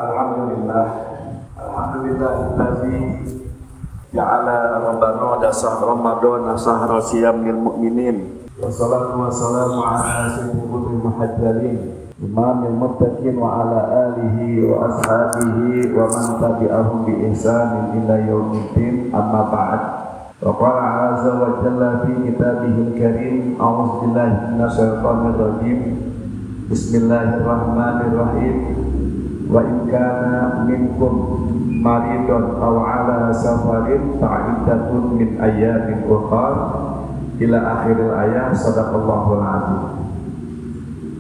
Alhamdulillah, alhamdulillahillazi ja'ala Ramadan sahra siyam lil mu'minin. Wassalatu wassalamu ala sayyidil muhajjalin imamil muttaqin wa ala alihi wa ashabihi wa man tabi'ahum bi ihsanin ila yaumiddin. Amma ba'd. Wa qala azza wa jalla fi kitabihil karim, a'udzu billahi minasyaitonir rajim. Bismillahirrahmanirrahim. Wa in kana minkum maridun aw ala safarin fa'iddatun min ayyamin ukhar ila akhiril ayat. Shadaqallahul azim.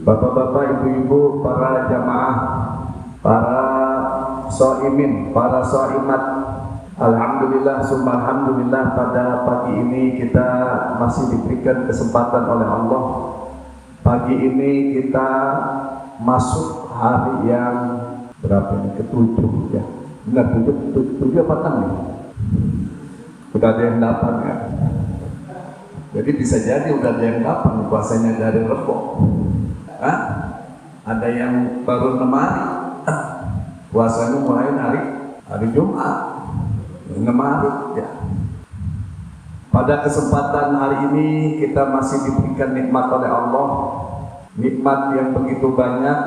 Bapak-bapak, ibu-ibu, para jamaah, para shaimin, para shaimat, alhamdulillah summa alhamdulillah, pada pagi ini kita masih diberikan kesempatan oleh Allah. Pagi ini kita masuk hari yang berapa ini? Ketujuh ya. Benar, tujuh apa enam nih? Udah ada yang 8 ya. Jadi bisa jadi udah ada yang 8 puasanya dari Rebo. Hah? Ada yang baru 6 hari. Puasanya mulai hari Jumat. 6 hari ya. Pada kesempatan hari ini kita masih diberikan nikmat oleh Allah. Nikmat yang begitu banyak,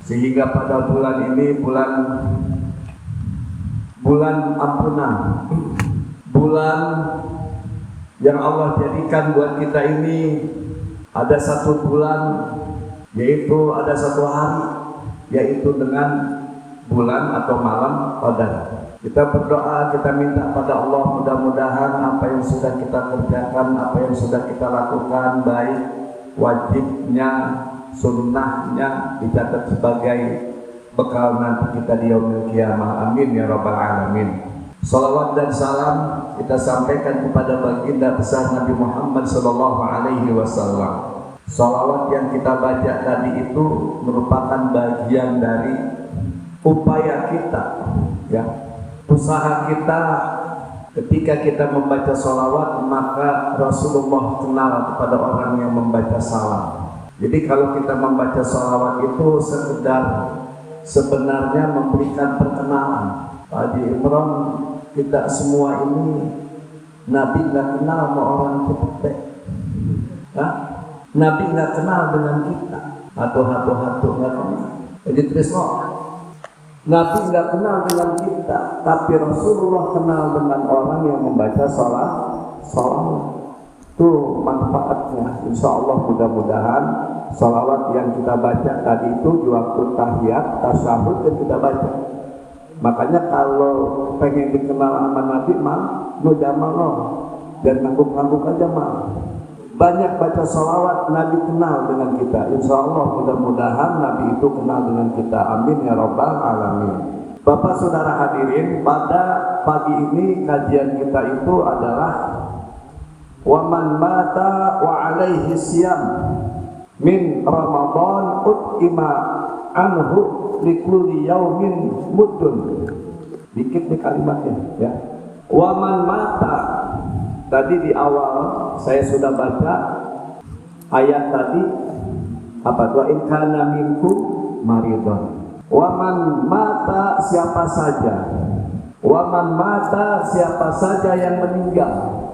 sehingga pada bulan ini bulan ampunan, bulan yang Allah jadikan buat kita ini ada satu bulan, yaitu ada satu hari, yaitu dengan bulan atau malam Qadar. Kita berdoa, kita minta pada Allah, mudah-mudahan apa yang sudah kita kerjakan, apa yang sudah kita lakukan, baik wajibnya, sunnahnya, dicatat sebagai bekal nanti kita di yaumil qiyamah. Amin ya rabbal alamin. Salawat dan salam kita sampaikan kepada baginda besar Nabi Muhammad sallallahu alaihi wasallam. Salawat yang kita baca tadi itu merupakan bagian dari upaya kita, ya, usaha kita. Ketika kita membaca salawat, maka Rasulullah kenal kepada orang yang membaca salam. Jadi kalau kita membaca salawat itu sebenarnya memberikan perkenalan. Pak Haji Imran, kita semua ini Nabi nggak kenal sama orang seperti, Nabi nggak kenal dengan kita, atau nggak kenal. Jadi Trisno, Nabi nggak kenal dengan kita, tapi Rasulullah kenal dengan orang yang membaca salawat. Itu manfaatnya. Insya Allah mudah-mudahan salawat yang kita baca tadi itu di waktu tahiyat, tasyahud yang kita baca. Makanya kalau pengen dikenal sama Nabi mah nujamal dan ngangguk-ngangguk aja mah. Banyak baca salawat, Nabi kenal dengan kita. Insya Allah mudah-mudahan Nabi itu kenal dengan kita. Amin ya rabbal alamin. Bapak saudara hadirin, pada pagi ini kajian kita itu adalah wa man mata wa alaihi siyam min Ramadan ut'ima anhu likulli yaumin muddun. Dikit nih kalimatnya ya. Wa man mata, tadi di awal saya sudah baca ayat tadi apa? Wa in kana minkum maridun. Wa man mata, siapa saja. Wa man mata, siapa saja yang meninggal.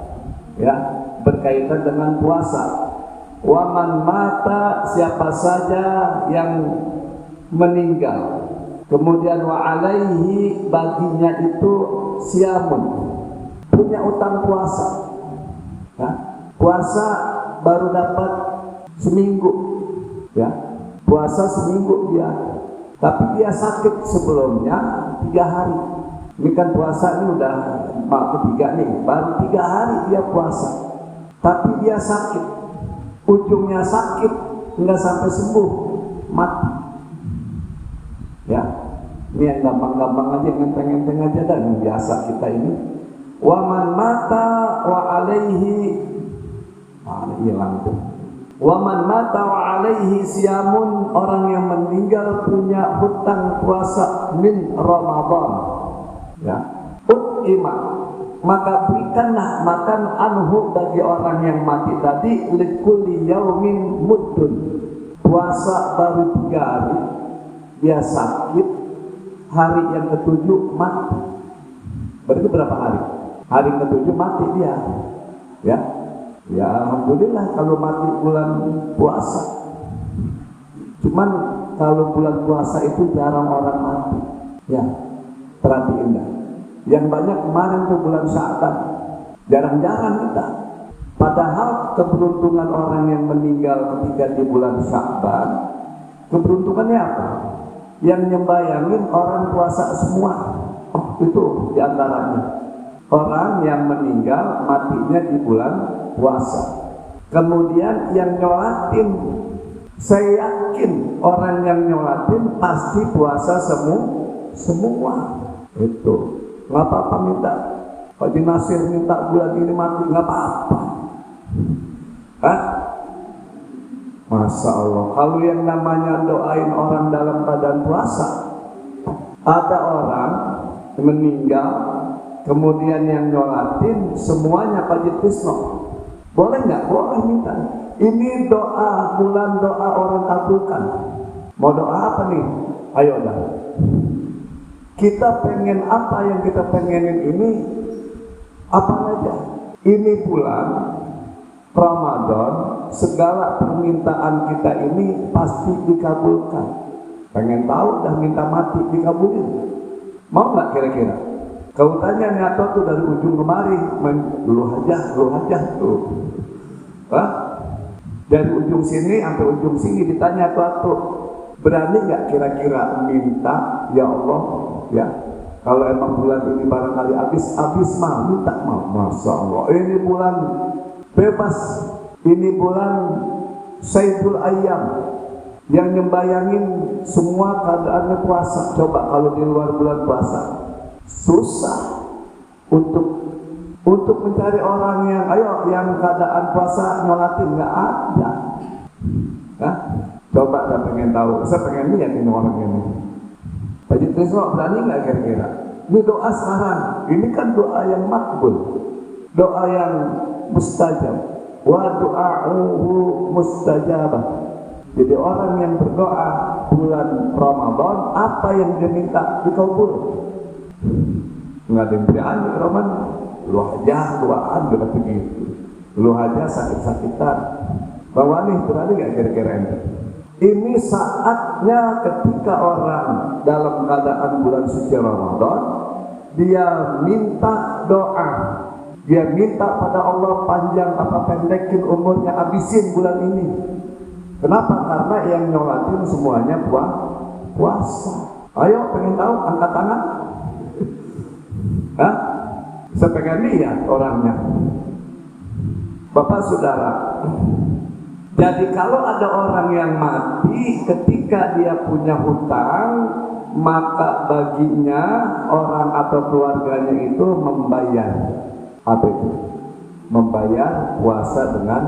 Ya, berkaitan dengan puasa. Wa man mata, siapa saja yang meninggal. Kemudian wa alaihi, baginya itu siamun, punya utang puasa. Ya, puasa baru dapat seminggu. Ya, puasa seminggu dia, tapi dia sakit sebelumnya 3 hari. Ini kan puasa ini udah ketiga nih, baru 3 hari dia puasa, tapi dia sakit, ujungnya sakit, nggak sampai sembuh, mati. Ya, ini yang gampang-gampang aja, ngenteng-ngenteng aja dan biasa kita ini. Wa man mata wa alaihi, hilang tuh. Wa man mata wa alaihi siyamun, orang yang meninggal punya hutang puasa min Ramadan. Ya, ut'ima, maka berikanlah makan anhu bagi orang yang mati tadi likulli yaumin muddun. Puasa baru 3 hari, dia sakit, hari yang ketujuh mati. Berarti berapa hari? Hari ketujuh mati dia. Ya, ya alhamdulillah kalau mati bulan puasa. Cuman kalau bulan puasa itu jarang orang mati. Ya, perhatiin dah. Yang banyak kemarin tuh bulan Sya'ban. Jarang-jarang kita. Padahal keberuntungan orang yang meninggal ketika di bulan Sya'ban, keberuntungannya apa? Yang nyembayangin orang puasa semua. Oh, itu diantaranya. Orang yang meninggal matinya di bulan puasa. Kemudian yang nyolatin, saya yakin orang yang nyolatin pasti puasa semua. Itu nggak apa-apa minta. Haji Nasir minta bulan ini mati, nggak apa-apa. Hah? Masya Allah. Kalau yang namanya doain orang dalam keadaan puasa, ada orang meninggal, kemudian yang nyolatin semuanya Pak Jitrisno. Boleh nggak? Boleh minta. Ini doa, bulan doa orang kabulkan. Mau doa apa nih? Ayo dah. Kita pengen apa yang kita pengenin ini? Apa aja? Ini bulan Ramadan, segala permintaan kita ini pasti dikabulkan. Pengen tahu dah minta mati dikabulin. Mau nggak kira-kira? Kau tanya Nyato tuh dari ujung kemari, lu aja tuh. Hah? Dari ujung sini sampai ujung sini ditanya tuh, berani nggak kira-kira minta, ya Allah, ya. Kalau emang bulan ini barangkali habis mah minta mau. Masya Allah, ini bulan bebas, ini bulan Sayyidul Ayyam yang nyembayangin semua keadaannya puasa. Coba kalau di luar bulan puasa susah untuk mencari orang yang yang keadaan puasa nyolatin, nggak ada. Hah? Coba dah pengen tahu, saya pengen lihat ini orang ini. Pak Jitrisno berani nggak kira-kira? Ini doa sekarang, ini kan doa yang makbul, doa yang mustajab. Wa du'a'uhu mustajabah. Jadi orang yang berdoa bulan Ramadan, apa yang dia minta dikabul. Nggak ada yang berani Ramadan. Lu aja doaan udah begitu. Lu aja sakit-sakitan. Bang Wani berani nggak kira-kira ini? Ini saatnya ketika orang dalam keadaan bulan suci Ramadan, dia minta doa. Dia minta pada Allah panjang apa pendekin umurnya, habisin bulan ini. Kenapa? Karena yang nyolatin semuanya puasa. Ayo pengen tahu, angkat tangan. Hah? Saya pengen lihat orangnya. Bapak Saudara, jadi kalau ada orang yang mati ketika dia punya hutang, maka baginya orang atau keluarganya itu membayar. Apa itu? Membayar puasa dengan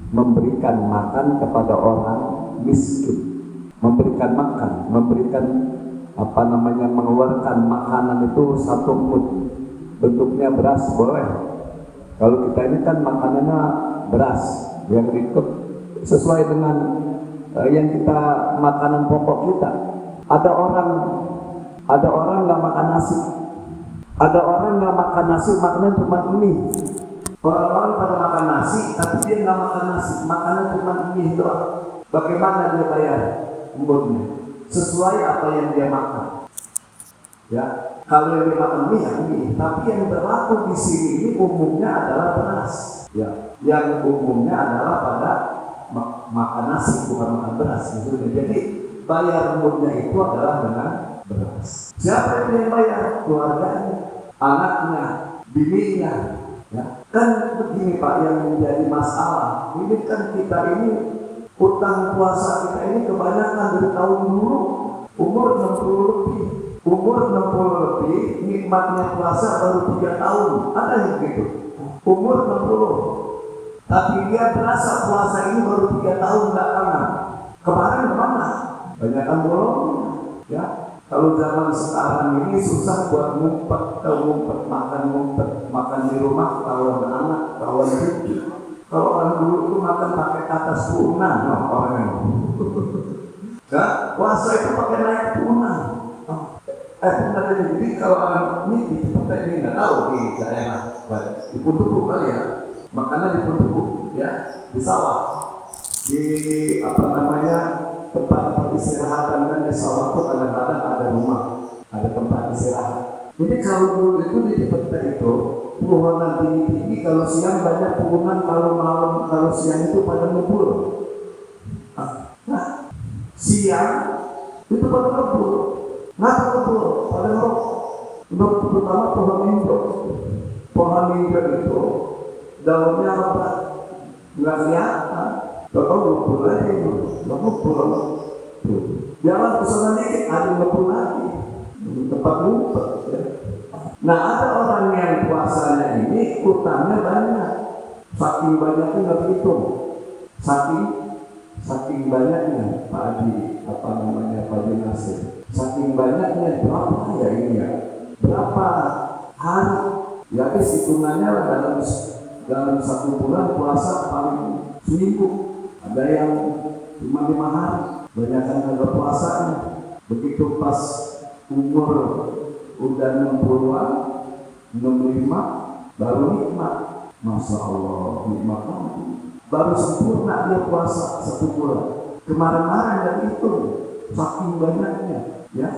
memberikan makan kepada orang miskin. Memberikan makan, mengeluarkan makanan itu satu mud. Bentuknya beras boleh. Kalau kita ini kan makanannya beras yang ikut sesuai dengan yang kita makanan pokok kita. Ada orang nggak makan nasi. Ada orang nggak makan nasi, makanan cuma mie. Orang-orang pada makan nasi, tapi dia nggak makan nasi, makanan cuma mie doang. Bagaimana dia bayar umurnya? Sesuai apa yang dia makan. Ya, kalau yang dia makan mie, ya mie. Tapi yang berlaku di sini ini umumnya adalah beras. Ya, yang umumnya adalah pada makan nasi, bukan makan beras. Gitu. Jadi bayar umurnya itu adalah dengan beras. Siapa yang bayar? Keluarganya, anaknya, bininya. Ya. Kan begini Pak yang menjadi masalah. Ini kan kita ini utang puasa kita ini kebanyakan dari tahun dulu, umur 60 lebih. Umur 60 lebih, nikmatnya puasa baru 3 tahun. Ada yang gitu. Umur 60. Tapi dia berasa puasa ini baru 3 tahun belakangan. Kemarin kemana? Banyak kan bolong. Ya. Kalau zaman sekarang ini susah buat ngumpet makan di rumah, kawan anak, kawan cucu. Kalau orang dulu itu makan pakai kata sunan, orang ini. Ya, puasa itu pakai naik tunan. Benar ini. Jadi kalau anak ini di tempat ini nggak tahu di daerah, di Punduku kali ya, makanya di Punduku ya, di sawah, di apa namanya tempat peristirahatan dan di sawah itu kadang-kadang ada rumah, ada tempat istirahat. Jadi kalau dulu itu di tempat itu pepohonan tinggi-tinggi, kalau siang banyak pohon, kalau malam, kalau siang itu pada ngebul. Nah, siang itu pada ngebul. Nah, betul, pada ngerokok. Untuk terutama pohon minggu. Pohon minggu itu daunnya lebat, nggak kelihatan. Kalau ngebul aja, ngebul. Jalan kesana dikit, ada ngebul lagi. Tempat ngumpet. Ya. Nah, ada orang yang puasanya ini utangnya banyak. Saking banyaknya nggak dihitung. Saking banyaknya Pak Adi, apa namanya Pak Adi Nasir. Saking banyaknya berapa ya ini ya? Berapa hari? Ya hitungannya dalam 1 bulan puasa paling seminggu. Ada yang cuma 5 hari. Banyakkan kagak puasanya. Begitu pas umur udah 60-an, 65 baru nikmat. Masya Allah, nikmat lagi. Baru sempurna dia puasa 1 bulan. Kemarin-kemarin dari itu saking banyaknya, ya,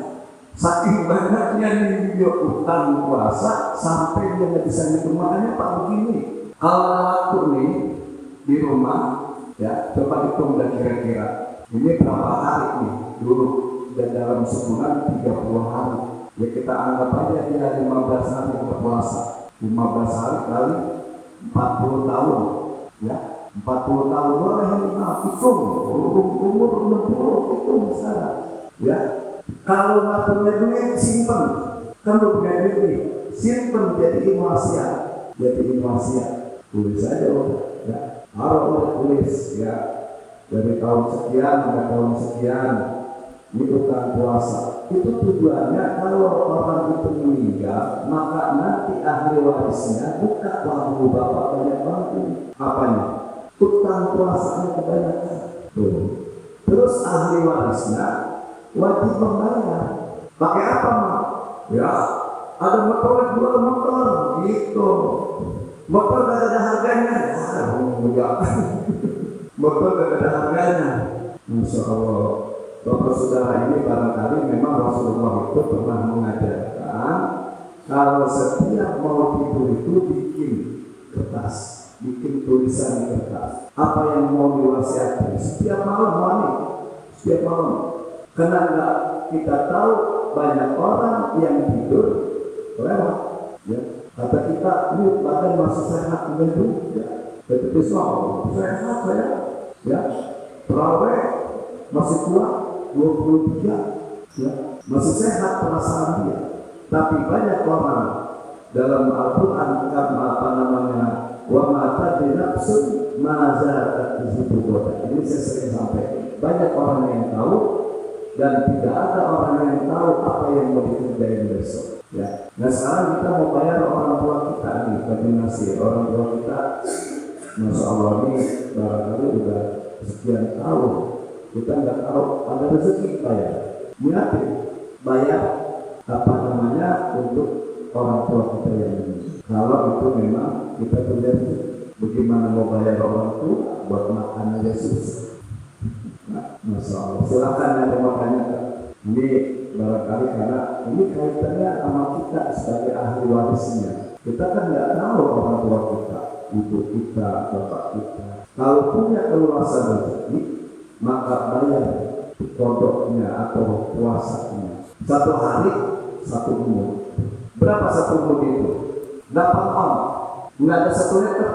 saking banyaknya nih dia utang puasa sampai dia nggak bisa ngitung. Makanya Pak begini, kalau waktu nih di rumah, ya, coba hitung dan kira-kira ini berapa hari nih dulu, dan dalam sebulan 30 hari. Ya kita anggap aja dia 15 hari berpuasa. 15 hari kali 40 tahun, ya. 40 tahun boleh hitung umur 60 itu sekarang, ya. Kalau nggak punya duit simpen, kalau punya duit simpen jadi wasiat, tulis aja ya, harus tulis ya, dari tahun sekian sampai tahun sekian ini utang puasa. Itu tujuannya kalau orang itu meninggal, maka nanti ahli warisnya buka warung bapak banyak banget ini. Apanya? Utang puasanya kebanyakan. Terus ahli warisnya wajib membayar. Pakai apa, Mak? Ya, ada motor, jual motor, gitu. Motor gak ada harganya. Motor gak ada harganya. Masya Allah. Bapak saudara ini barangkali memang Rasulullah itu pernah mengajarkan kalau setiap mau tidur itu bikin kertas, bikin tulisan di kertas. Apa yang mau diwasiatkan setiap malam, setiap malam. Karena enggak kita tahu banyak orang yang tidur lewat, ya. Kata kita, ini badan masih sehat begitu, ya. Tapi soal sehat saya, ya. Terawih masih kuat 23, ya. Masih sehat perasaan dia. Tapi banyak orang dalam Al-Quran karena apa namanya wa mata dinafsun mazakat disibukotan. Ini saya sering sampai. Banyak orang yang tahu dan tidak ada orang yang tahu apa yang mau dikerjain besok. Ya. Nah sekarang kita mau bayar orang tua kita nih, bagi nasi orang tua kita, Masya Allah ini barangkali udah sekian tahun kita nggak tahu ada rezeki bayar. Niatin bayar apa namanya untuk orang tua kita yang ini. Kalau itu memang kita terjadi, bagaimana mau bayar orang tua buat makan aja susah. Nah, Masya Allah. Silakan yang mau tanya. Ini barangkali karena ini kaitannya sama kita sebagai ahli warisnya. Kita kan nggak tahu orang tua kita, ibu kita, bapak kita. Kalau punya keluasan rezeki, maka bayar kodoknya atau puasanya. 1 hari 1 umur. Berapa 1 umur itu? 8 on. Nggak ada 1 liter.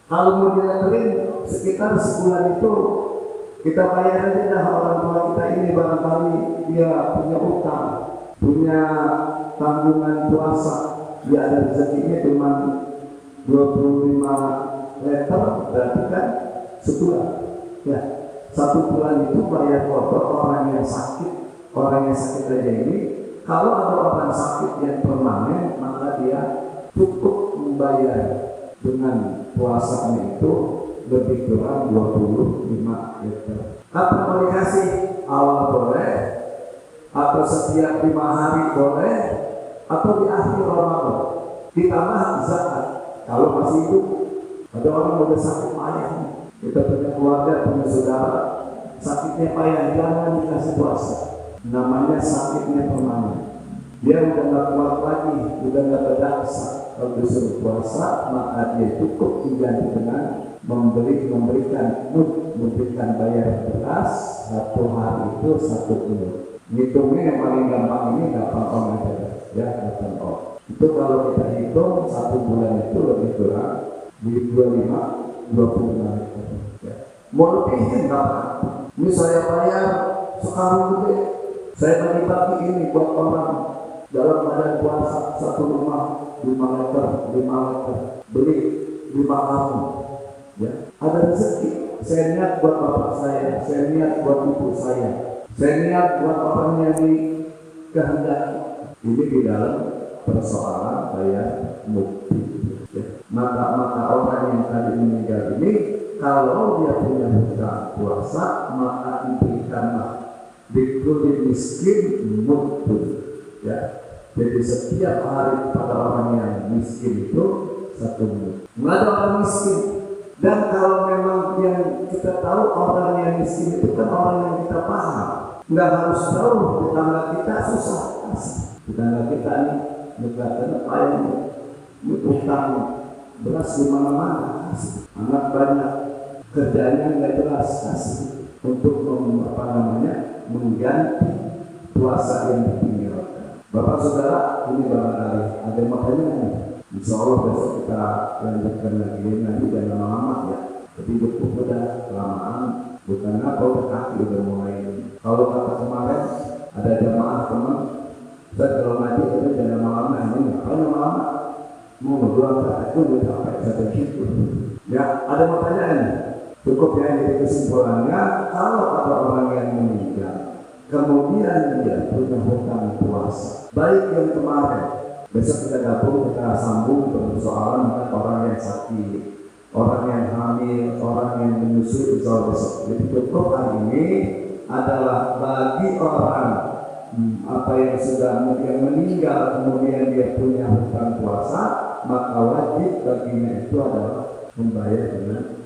Kalau mau dileterin sekitar sebulan itu kita bayar aja dah orang tua kita ini, barangkali dia punya utang, punya tanggungan puasa, dia ada rezekinya cuma 25 liter, berarti kan sebulan. Ya, 1 bulan itu bayar kodok orang yang sakit aja ini. Kalau ada orang sakit yang permanen, maka dia cukup membayar dengan puasanya itu lebih kurang 25 liter. Apa mau dikasih? Awal boleh, atau setiap 5 hari boleh, atau di akhir Ramadan. Ditambah zakat kalau masih hidup. Ada orang udah sakit payah, kita punya keluarga, punya saudara sakitnya payah, jangan dikasih puasa. Namanya sakitnya permanen. Dia udah nggak kuat lagi, udah nggak berdaksa. Kalau disuruh puasa, maka dia cukup diganti dengan memberikan bayar beras 1 hari itu 1 kilo. Hitungnya yang paling gampang ini 8 on aja, ya 8 on. Itu kalau kita hitung 1 bulan itu lebih kurang di 25 liter. Ya. Mau lebihin berapa? Ini saya bayar sekarang gede. Saya bagi-bagi ini buat orang dalam badan puasa 1 rumah 5 liter, beli 5 karung. Ya, ada rezeki. Saya niat buat bapak saya niat buat ibu saya niat buat orang yang dikehendaki. Ini di dalam persoalan bayar mukti. Ya. Maka orang yang tadi meninggal ini, kalau dia punya hutang puasa, maka diberikanlah dikuli miskin mukti. Ya. Jadi setiap hari pada orang yang miskin itu 1 mukti. Nggak ada orang miskin. Dan kalau memang yang kita tahu orang yang miskin itu kan orang yang kita paham, nggak harus tahu tetangga kita susah. Tetangga kita ini negara apa yang utang beras di mana-mana, anak banyak, kerjanya nggak jelas, kasih untuk mengganti puasa yang ditinggalkan. Bapak saudara, ini barangkali ada makanya nih. Insya Allah besok kita lanjutkan lagi, nanti jangan lama-lama ya. Jadi cukup udah kelamaan, bukan apa udah kaki udah mulai. Kalau kata kemarin ada jamaah teman, saya kalau ngaji itu jangan lama-lama, ini ngapain lama-lama? Mau berdua kata itu udah sampai satu situ. Ya ada pertanyaan, cukup ya. Jadi kesimpulannya, kalau ada orang yang meninggal, kemudian dia punya hutang puasa, baik yang kemarin. Besok kita gabung, kita sambung persoalan orang yang sakit, orang yang hamil, orang yang menyusui besok. Jadi cukup hari ini adalah bagi orang yang sudah meninggal kemudian dia punya hutang puasa, maka wajib baginya itu adalah membayar dengan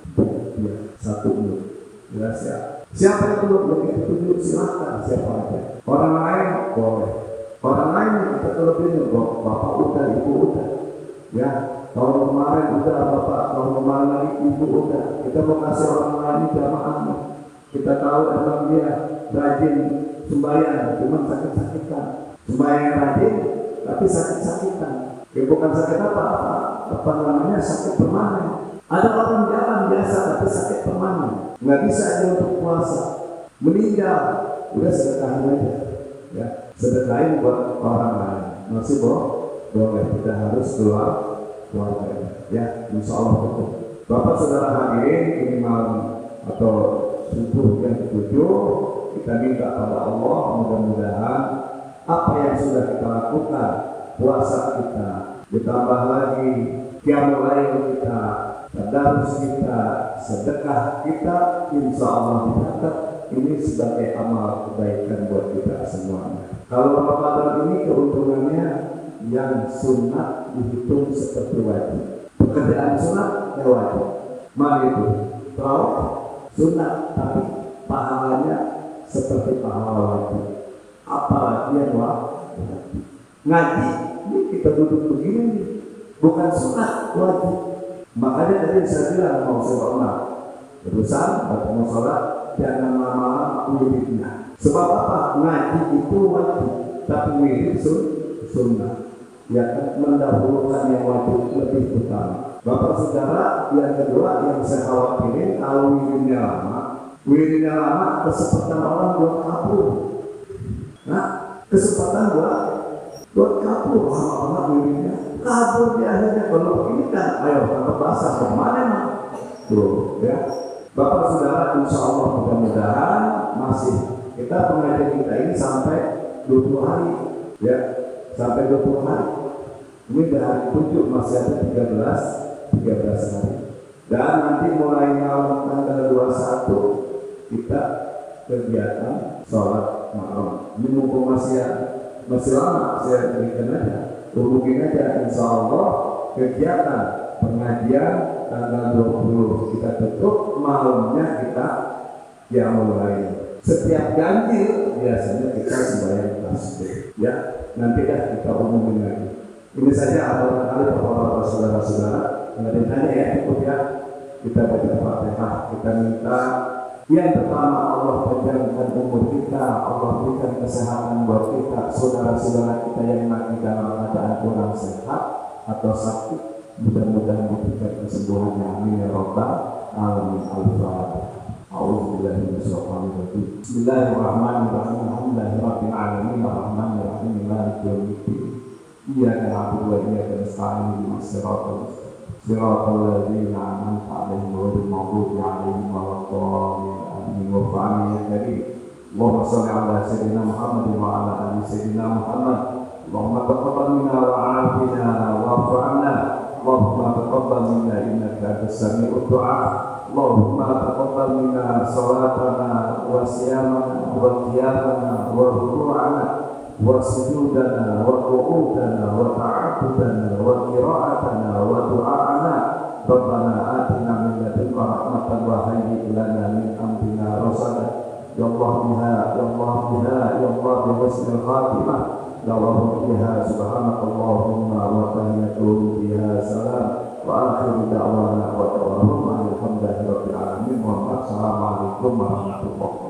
dia 1 bulan. Jelas ya. Siapa yang belum begitu tunjuk silakan siapa aja. Orang lain boleh. Orang lain kita kelebihin, bapak udah, ibu udah, ya. Tahun kemarin udah bapak, tahun kemarin lagi ibu udah. Kita mau kasih orang lain jamaah. Kita tahu emang dia rajin sembahyang, cuma sakit-sakitan. Sembahyang rajin, tapi sakit-sakitan. Ya bukan sakit apa namanya sakit permanen. Ada orang jalan biasa tapi sakit permanen, nggak bisa aja untuk puasa. Meninggal, udah sedekahin aja. Ya, sedekahin buat orang lain. Masih boleh, tidak harus keluar keluarga. Ya, insya Allah betul. Bapak saudara hadirin, ini malam atau subuh yang ke-7, kita minta pada Allah mudah-mudahan apa yang sudah kita lakukan, puasa kita, ditambah lagi qiyamul lail kita, tadarus kita, sedekah kita, insya Allah dicatat ini sebagai amal kebaikan buat kita semuanya. Kalau Ramadan ini keuntungannya yang sunat dihitung seperti wajib. Pekerjaan sunat ya wajib. Mari itu kalau sunat tapi pahalanya seperti pahala wajib. Apalagi yang wajib. Ngaji ini kita duduk begini bukan sunat, wajib. Makanya tadi saya bilang mau sholat berusaha atau mau sholat jangan lama-lama wiridnya. Sebab apa? Ngaji itu wajib, tapi wirid sunnah. Ya kan mendahulukan yang wajib lebih utama. Bapak saudara, yang kedua yang saya khawatirin kalau wiridnya lama kesempatan orang buat kabur. Nah, kesempatan buat kabur lama wiridnya. Kabur di akhirnya kalau begini kan, ayo kita basah kemana? Tuh, ya. Bapak saudara, insya Allah mudah-mudahan masih kita pengajian kita ini sampai 20 hari, ya, sampai 20 hari. Ini dari 7 masih ada 13 hari. Dan nanti mulai malam tanggal 21 kita kegiatan sholat malam. Ini mumpung masih lama, saya berikan aja, hubungin aja, insya Allah kegiatan pengajian tanggal 20 kita tutup, malamnya kita mulai. Setiap ganjil biasanya kita sembahyang tasbih. Ya, nanti kita umumin lagi. Ini saja aturan kali bapak-bapak saudara-saudara. Nggak ditanya ya, cukup ya. Kita baca Fatihah, kita minta yang pertama Allah panjangkan umur kita, Allah berikan kesehatan buat kita, saudara-saudara kita yang lagi dalam keadaan kurang sehat atau sakit, mudah-mudahan diberikan kesembuhannya. Amin ya rabbal alamin. Al-Fatihah. A'udzubillahi minasyaitonir rajim. Bismillahirrahmanirrahim. Alhamdulillahirabbil alamin arrahmanirrahim maliki yaumiddin. Iyyaka na'budu wa iyyaka nasta'in ihdinas siratal mustaqim. Siratal ladzina an'amta 'alaihim ghairil maghdubi 'alaihim waladdallin. Amin. Wa fa'alna ya karim. Allahumma shalli 'ala sayyidina Muhammad wa 'ala ali sayyidina Muhammad. Allahumma taqabbal minna wa 'afina wa'fu 'anna. Allahumma taqabbal minna innaka antas sami'ud du'a. Allahumma taqabbal minna salatana wa siyamana wa qiyamana wa ruku'ana wa sujudana wa qu'udana wa ta'abbudana wa qira'atana wa du'a'ana. Rabbana atina min ladunka rahmatan wa hayyi' lana min amrina rasada. Ya Allah biha, ya Allah biha, ya Allah bi husnil khatimah. Ya Allah biha, subhanakallahumma wa tahiyyatuhum biha salam. Wa akhiru da'wana wa ta'ala alhamdulillahi rabbil alamin. Wa assalamualaikum warahmatullahi wabarakatuh.